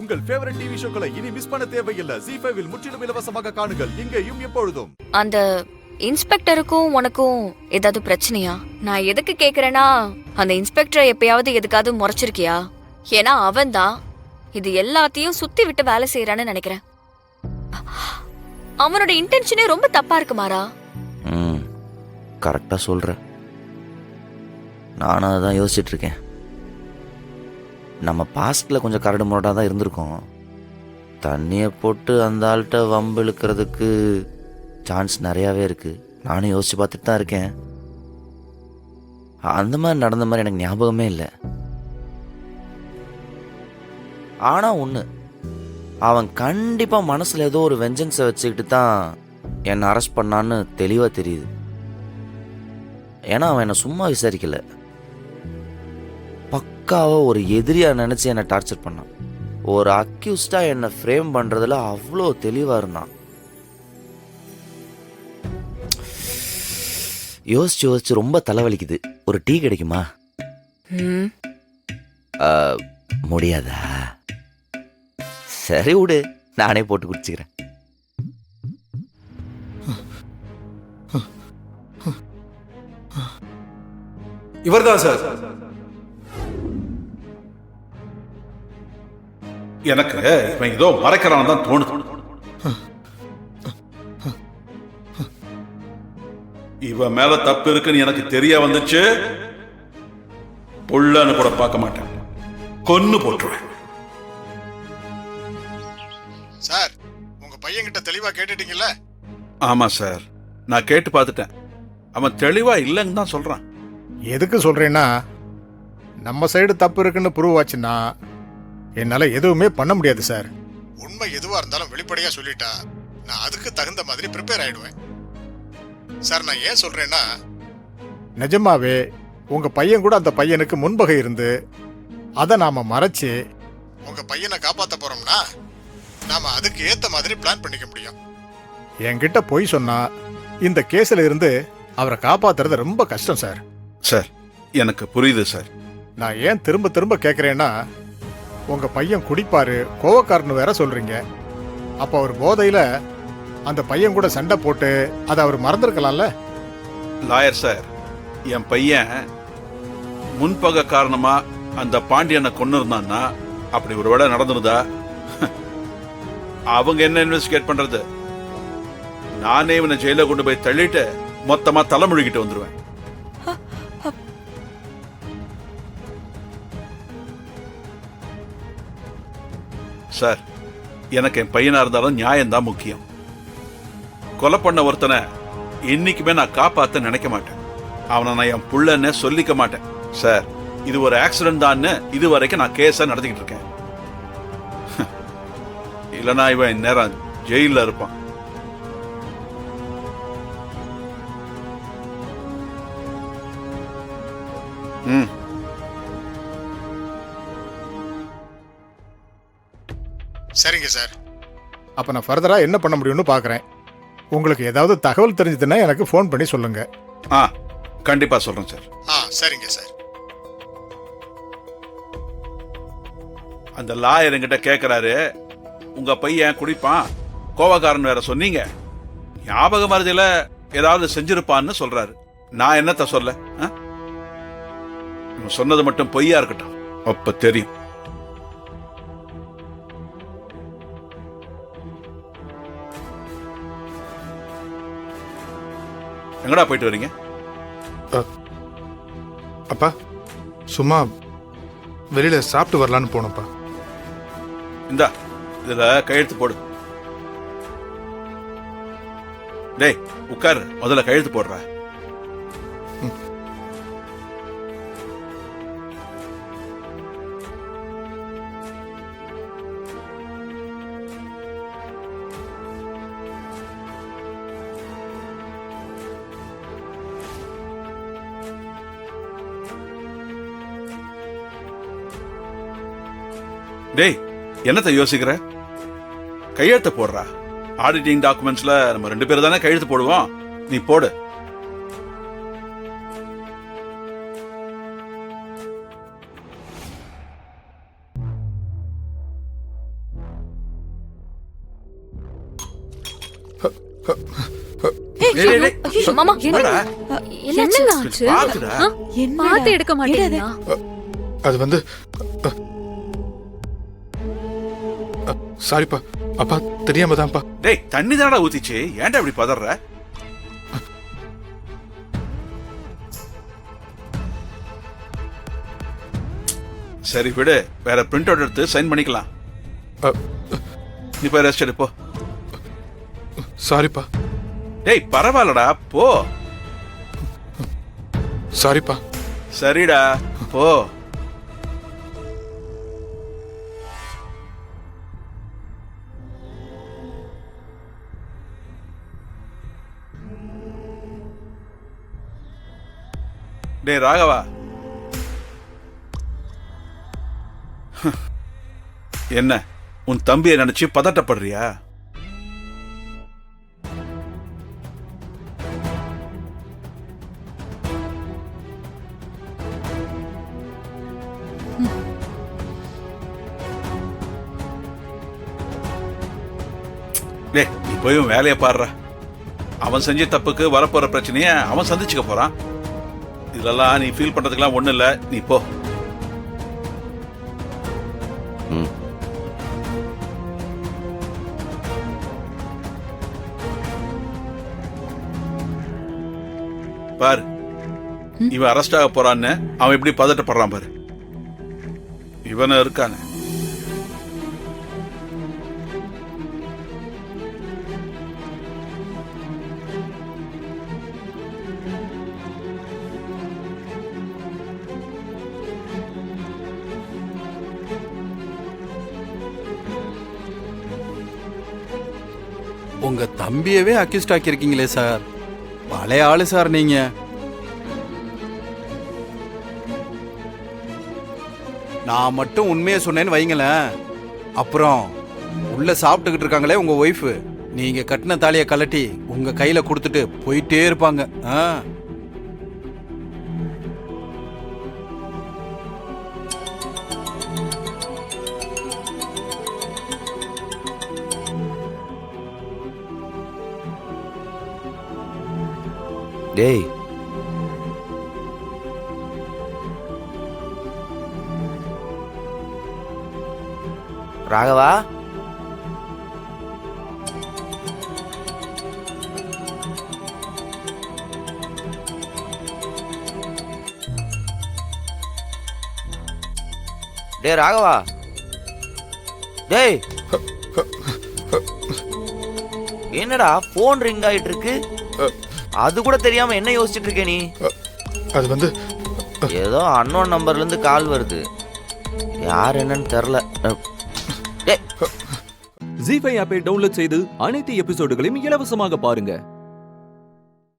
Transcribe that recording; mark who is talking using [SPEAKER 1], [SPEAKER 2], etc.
[SPEAKER 1] உங்கள் favourite TV ஷோக்களை இனி miss பண்ண தேவையில்லை. ZEE5 இல் முற்றிலும் இலவசமாக காணுங்கள். இங்கேயும் எப்பொழுதும்.
[SPEAKER 2] அந்த இன்ஸ்பெக்டருக்கும் உனக்கும் ஏதாவது பிரச்சனையா? நான் எதுக்கு கேக்குறேன்னா, அந்த இன்ஸ்பெக்டரை எப்பயாவது எதுக்காவது முறைச்சிருக்கியா? ஏன்னா அவன் தான் இது எல்லாத்தையும் சுத்தி விட்டு வேலை செய்யறான்னு நினைக்கிறேன். அவனோட இன்டென்ஷனே ரொம்ப தப்பா இருக்கு மாறா.
[SPEAKER 3] கரெக்டா சொல்ற. நானும் அதான் யோசிச்சுட்டு இருக்கேன். நம்ம பாஸ்ட்ல கொஞ்சம் கரடு முரடாக தான் இருந்திருக்கோம். தண்ணியை போட்டு அந்த ஆள்கிட்ட வம்பு இழுக்கிறதுக்கு சான்ஸ் நிறையாவே இருக்கு. நானும் யோசிச்சு பார்த்துட்டு தான் இருக்கேன். அந்த மாதிரி நடந்த மாதிரி எனக்கு ஞாபகமே இல்லை. ஆனால் ஒன்று, அவன் கண்டிப்பாக மனசில் ஏதோ ஒரு வெஞ்சன்ஸை வச்சுக்கிட்டு தான் என்னை அரெஸ்ட் பண்ணான்னு தெளிவாக தெரியுது. ஏன்னா அவன் என்னை சும்மா விசாரிக்கல, பக்காவை ஒரு எதிரியாக நினச்சி என்னை டார்ச்சர் பண்ணான். ஒரு அக்யூஸ்டாக என்னை ஃப்ரேம் பண்ணுறதுல அவ்வளோ தெளிவாக இருந்தான். யோசிச்சு யோசிச்சு ரொம்ப தலைவலிக்குது. ஒரு டீ கிடைக்குமா? முடியாதா? சரி விடு, நானே போட்டு குடிச்சுக்கிறேன்.
[SPEAKER 4] இவர்தான் சார். எனக்கு இவன் ஏதோ மறைக்கிறான் தான் தோணுது. இவன் மேல தப்பு இருக்குன்னு எனக்கு தெரிய வந்துச்சு, புள்ளன்னு கூட பார்க்க மாட்டேன், கொன்னு போட்டுருவேன்.
[SPEAKER 5] சார், உங்க பையன்கிட்ட தெளிவா கேட்டுட்டீங்கல்ல?
[SPEAKER 4] ஆமா சார், நான் கேட்டு பார்த்துட்டேன். அவன் தெளிவா இல்லைன்னு தான் சொல்றான்.
[SPEAKER 5] எதுக்கு சொல்றேன்னா, நம்ம சைடு தப்பு இருக்குன்னு ப்ரூவ் ஆச்சுன்னா என்னால எதுவுமே பண்ண முடியாது சார். உண்மை எதுவா இருந்தாலும் வெளிப்படையா சொல்லிட்டா நான் அதுக்கு தகுந்த மாதிரி ப்ரிப்பேர் ஆயிடுவேன் சார். நான் ஏன் சொல்றேன்னா, நிஜமாவே உங்க பையன் கூட அந்த பையனுக்கு முன்பகை இருந்து அதை நாம மறைச்சு உங்க பையனை காப்பாத்த போறோம்னா நாம அதுக்கு ஏத்த மாதிரி பிளான் பண்ணிக்க முடியும். என்கிட்ட பொய் சொன்னா இந்த கேஸ்ல இருந்து அவரை காப்பாத்துறது ரொம்ப கஷ்டம் சார்.
[SPEAKER 4] சார், எனக்கு புரியுது சார்.
[SPEAKER 5] நான் ஏன் திரும்ப திரும்ப கேட்கறேன்னா, உங்க பையன் குடிப்பாரு, கோவக்காரன்னு வேற சொல்றீங்க. அப்ப அவர் போதையில அந்த பையன் கூட சண்டை போட்டு அதை அவர் மறந்துருக்கலாம்ல.
[SPEAKER 4] லாயர் சார், என் பையன் முன்பக காரணமா அந்த பாண்டியனை கொண்டு இருந்தான்னா, அப்படி ஒரு வேளை நடந்துருந்தா அவங்க என்ன இன்வெஸ்டிகேட் பண்றது? நானே இவனை ஜெயில கொண்டு போய் தள்ளிட்டு மொத்தமா தலைமுழுகிட்டு வந்துருவேன். சார், எனக்கு என் பையனா இருந்தாலும் நியாயம்தான் முக்கியம். கொலை பண்ண ஒருத்தனை இன்னைக்குமே நான் காப்பாத்த நினைக்க மாட்டேன். அவனை நான் என் புள்ளன்னு சொல்லிக்க மாட்டேன். சார், இது ஒரு ஆக்சிடென்ட் தான் இது வரைக்கும் நான் கேஸ நடத்திக்கிட்டு இருக்கேன். இல்லைன்னா இவன் இந்நேரம் ஜெயில இருப்பான்.
[SPEAKER 5] சரிங்க சார், அப்ப நான் ஃபர்தரா என்ன பண்ண முடியும்னு பாக்குறேன். உங்களுக்கு ஏதாவது தகவல் தெரிஞ்சதுன்னா எனக்கு ஃபோன் பண்ணி சொல்லுங்க.
[SPEAKER 4] கண்டிப்பா சொல்றேன் சார்.
[SPEAKER 5] சரிங்க சார்.
[SPEAKER 4] அந்த லாயர் என்கிட்ட கேட்கிறாரு, உங்க பையன் குடிப்பான், கோவக்காரன் வேற சொன்னீங்க, ஞாபக மருதியில ஏதாவது செஞ்சிருப்பான்னு சொல்றாரு. நான் என்னத்த சொல்ல? சொன்னது மட்டும் பொய்யா இருக்கட்டும், அப்ப தெரியும். எங்கடா போயிட்டு வரீங்க?
[SPEAKER 6] அப்பா, சும்மா வெளியில சாப்பிட்டு வரலான்னு போனப்பா.
[SPEAKER 4] இந்தா, இதுல கையெழுத்து போடு. டேய், உட்காரு, முதல்ல கையெழுத்து போடுற. டேய், என்னத்தை யோசிக்கிற? கையெழுத்த போடுறா. ஆடிட்டிங் டாக்குமெண்ட்ஸ்ல நம்ம 2 பேரும் தானே கையெழுத்து போடுவோம். நீ போடு. டேய், டேய்,
[SPEAKER 2] ஐயோ, மாமா
[SPEAKER 4] என்னடா?
[SPEAKER 2] என்னாச்சு
[SPEAKER 4] பாத்துடா.
[SPEAKER 2] பார்த்து எடுக்க மாட்டேங்களா?
[SPEAKER 6] அது வந்து சாரிப்பா அப்பா, தெரியாம தான்ப்பா.
[SPEAKER 4] டேய் தண்ணி தானடா ஊத்திச்சு, ஏன்டா இப்படி பதற? சரி விடு, வேற பிரிண்ட் அவுட் எடுத்து சைன் பண்ணிக்கலாம்.
[SPEAKER 6] அ,
[SPEAKER 4] நீ போய் ரெஸ்ட் எடுப்போ.
[SPEAKER 6] சாரிப்பா.
[SPEAKER 4] டேய் பரவாயில்லடா, போ.
[SPEAKER 6] சாரிப்பா.
[SPEAKER 4] சரிடா, போ. டேய் ராகவா, என்ன உன் தம்பியை நினைச்சு பதட்டப்படுறியா? டேய் நீ போய் உன் வேலையை பாடுற. அவன் செஞ்ச தப்புக்கு வரப்போற பிரச்சனைய அவன் சந்திச்சுக்க போறான். இதெல்லாம் நீ ஃபீல் பண்றதுக்கெல்லாம் ஒண்ணு இல்ல, நீ போ.
[SPEAKER 3] ம்.
[SPEAKER 4] பாரு, இவன் அரெஸ்ட் ஆக போறான்னு அவன் எப்படி பதட்டப்படுறான் பாரு. இவன இருக்கானே.
[SPEAKER 7] உங்க தம்பியவே அக்யூஸ்ட் ஆக்கியிருக்கீங்களே சார், பழைய ஆளு சார் நீங்க. நான் மட்டும் உண்மையை சொன்னேன்னு வைங்களேன், அப்புறம் உள்ள சாப்பிட்டுக்கிட்டு இருக்காங்களே உங்க ஒய்ஃபு, நீங்க கட்டின தாலியை கலட்டி உங்க கையில கொடுத்துட்டு போயிட்டே இருப்பாங்க. ஆ,
[SPEAKER 3] டேய் ராகவா, டேய் ராகவா, டேய் என்னடா போன் ரிங் ஆயிட்டு இருக்கு? அது கூட தெரியாம என்ன யோசிச்சுட்டு இருக்க நீ?
[SPEAKER 6] அது வந்து
[SPEAKER 3] ஏதோ அன்னோன் நம்பர்ல இருந்து கால் வருது, யார் என்னன்னு தெரியல.
[SPEAKER 8] ஜி5 ஆப்பை டவுன்லோட் செய்து அனைத்து எபிசோடுகளையும் இலவசமாக பாருங்க.